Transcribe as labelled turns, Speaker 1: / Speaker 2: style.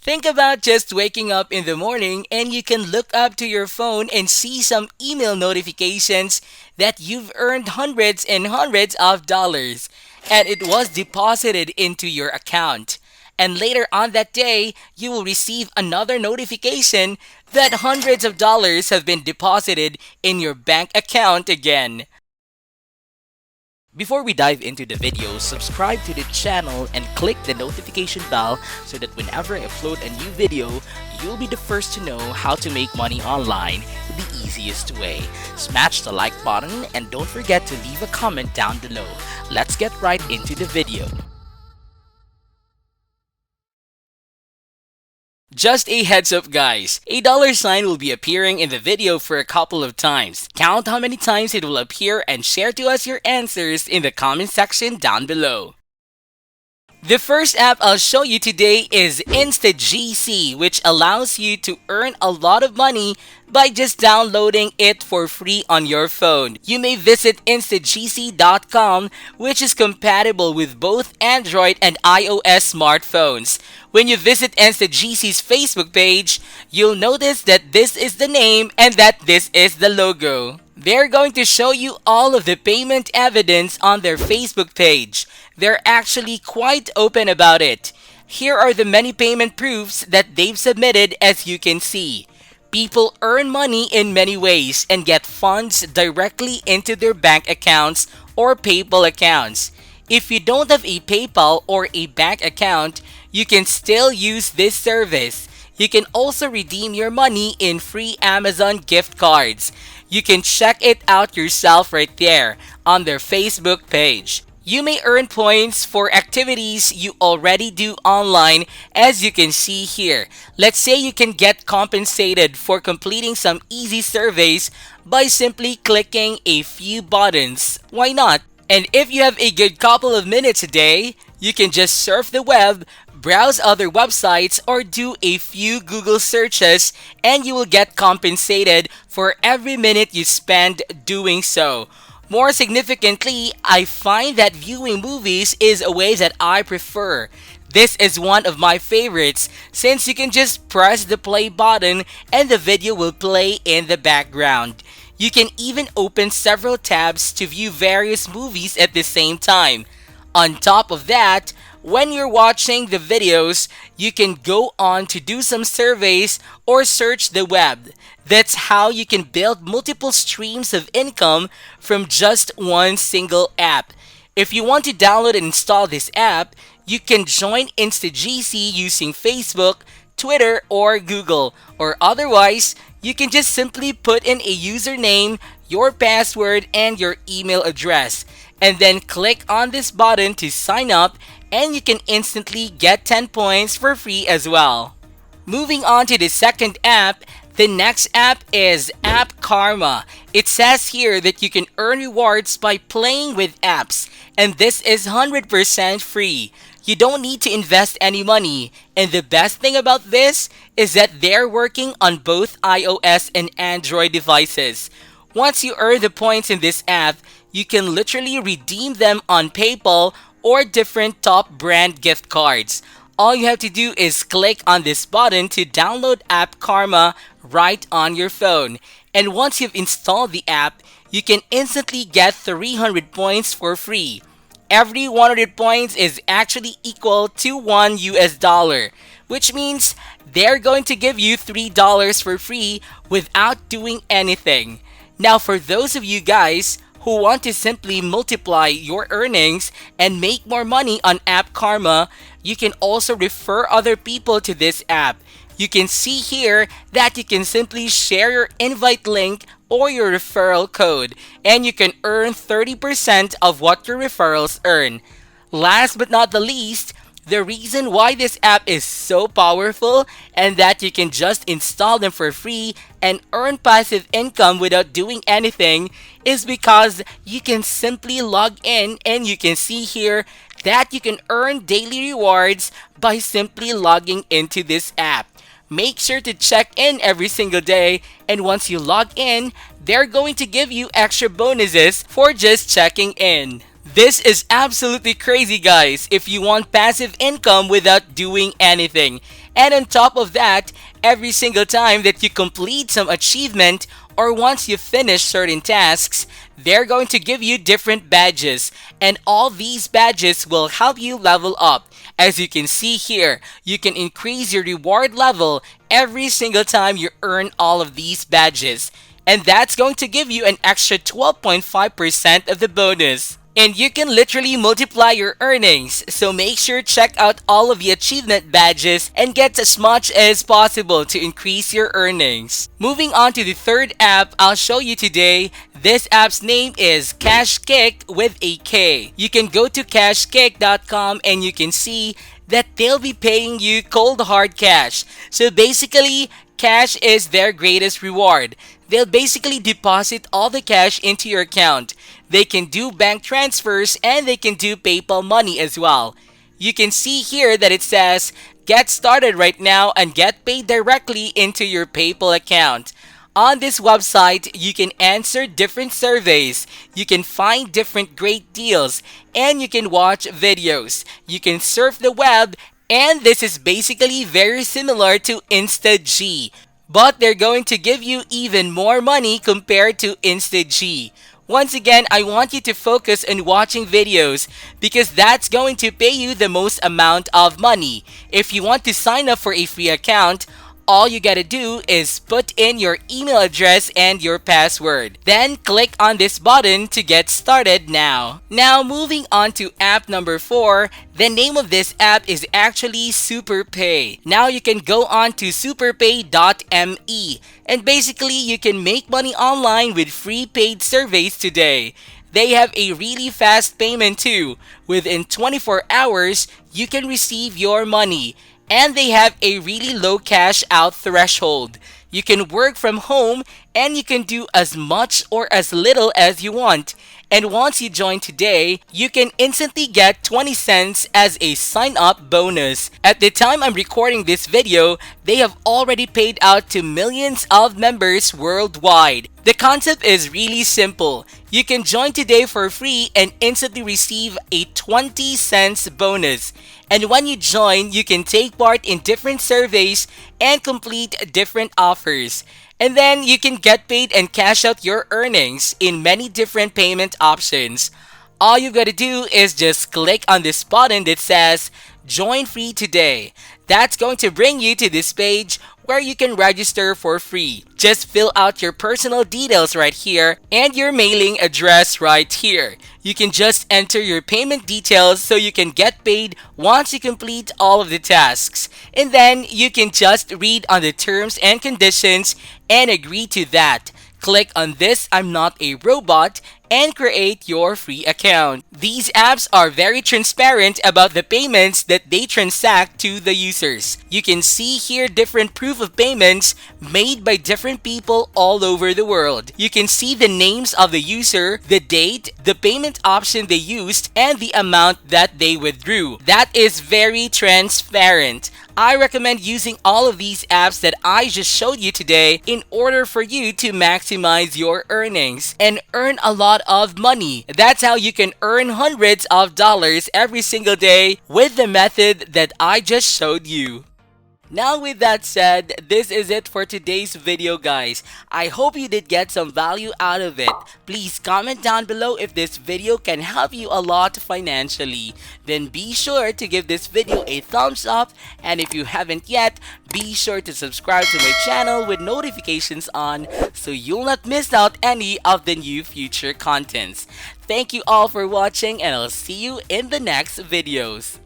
Speaker 1: Think about just waking up in the morning and you can look up to your phone and see some email notifications that you've earned hundreds and hundreds of dollars and it was deposited into your account. And later on that day, you will receive another notification that hundreds of dollars have been deposited in your bank account again. Before we dive into the video, subscribe to the channel and click the notification bell so that whenever I upload a new video, you'll be the first to know how to make money online the easiest way. Smash the like button and don't forget to leave a comment down below. Let's get right into the video. Just a heads up guys, a dollar sign will be appearing in the video for a couple of times. Count how many times it will appear and share to us your answers in the comment section down below. The first app I'll show you today is Instagc, which allows you to earn a lot of money by just downloading it for free on your phone. You may visit instagc.com, which is compatible with both Android and iOS smartphones. When you visit Instagc's Facebook page, you'll notice that this is the name and that this is the logo. They're going to show you all of the payment evidence on their Facebook page. They're actually quite open about it. Here are the many payment proofs that they've submitted as you can see. People earn money in many ways and get funds directly into their bank accounts or PayPal accounts. If you don't have a PayPal or a bank account, you can still use this service. You can also redeem your money in free Amazon gift cards. You can check it out yourself right there on their Facebook page. You may earn points for activities you already do online as you can see here. Let's say you can get compensated for completing some easy surveys by simply clicking a few buttons. Why not? And if you have a good couple of minutes a day, you can just surf the web, browse other websites, or do a few Google searches and you will get compensated for every minute you spend doing so. More significantly, I find that viewing movies is a way that I prefer. This is one of my favorites since you can just press the play button and the video will play in the background. You can even open several tabs to view various movies at the same time. On top of that, when you're watching the videos, you can go on to do some surveys or search the web. That's how you can build multiple streams of income from just one single app. If you want to download and install this app, you can join Instagc using Facebook, Twitter, or Google. Or otherwise, you can just simply put in a username, your password, and your email address. And then click on this button to sign up and you can instantly get 10 points for free as well. Moving on to the second app, the next app is App Karma. It says here that you can earn rewards by playing with apps, and this is 100% free. You don't need to invest any money, and the best thing about this is that they're working on both iOS and Android devices. Once you earn the points in this app, you can literally redeem them on PayPal or different top brand gift cards. All you have to do is click on this button to download App Karma right on your phone. And once you've installed the app, you can instantly get 300 points for free. Every 100 points is actually equal to $1, which means they're going to give you $3 for free without doing anything. Now for those of you guys who want to simply multiply your earnings and make more money on App Karma, you can also refer other people to this app. You can see here that you can simply share your invite link or your referral code and you can earn 30% of what your referrals earn. Last but not the least, the reason why this app is so powerful and that you can just install them for free and earn passive income without doing anything is because you can simply log in and you can see here that you can earn daily rewards by simply logging into this app. Make sure to check in every single day, and once you log in, they're going to give you extra bonuses for just checking in. This is absolutely crazy guys if you want passive income without doing anything. And on top of that, every single time that you complete some achievement or once you finish certain tasks, they're going to give you different badges, and all these badges will help you level up. As you can see here, you can increase your reward level every single time you earn all of these badges, and that's going to give you an extra 12.5% of the bonus. And you can literally multiply your earnings, so make sure check out all of the achievement badges and get as much as possible to increase your earnings. Moving on to the third app I'll show you today. This app's name is Cashcake with a K. You can go to cashcake.com and you can see that they'll be paying you cold hard cash. So basically, cash is their greatest reward. They'll basically deposit all the cash into your account. They can do bank transfers and they can do PayPal money as well. You can see here that it says, get started right now and get paid directly into your PayPal account. On this website, you can answer different surveys, you can find different great deals, and you can watch videos. You can surf the web, and this is basically very similar to Instagc. But they're going to give you even more money compared to Instagc. Once again, I want you to focus on watching videos because that's going to pay you the most amount of money. If you want to sign up for a free account, all you gotta do is put in your email address and your password. Then click on this button to get started now. Now moving on to app number 4, the name of this app is actually SuperPay. Now you can go on to superpay.me and basically you can make money online with free paid surveys today. They have a really fast payment too. Within 24 hours, you can receive your money. And they have a really low cash out threshold. You can work from home and you can do as much or as little as you want. And once you join today, you can instantly get 20 cents as a sign up bonus. At the time I'm recording this video, they have already paid out to millions of members worldwide. The concept is really simple. You can join today for free and instantly receive a 20 cents bonus. And when you join, you can take part in different surveys and complete different offers. And then you can get paid and cash out your earnings in many different payment options. All you gotta do is just click on this button that says Join Free Today. That's going to bring you to this page where you can register for free. Just fill out your personal details right here and your mailing address right here. You can just enter your payment details so you can get paid once you complete all of the tasks. And then you can just read on the terms and conditions and agree to that. Click on this I'm not a robot and create your free account. These apps are very transparent about the payments that they transact to the users. You can see here different proof of payments made by different people all over the world. You can see the names of the user, the date, the payment option they used, and the amount that they withdrew. That is very transparent. I recommend using all of these apps that I just showed you today in order for you to maximize your earnings and earn a lot of money. That's how you can earn hundreds of dollars every single day with the method that I just showed you. Now with that said, this is it for today's video guys. I hope you did get some value out of it. Please comment down below if this video can help you a lot financially. Then be sure to give this video a thumbs up, and if you haven't yet, be sure to subscribe to my channel with notifications on so you'll not miss out any of the new future contents. Thank you all for watching and I'll see you in the next videos.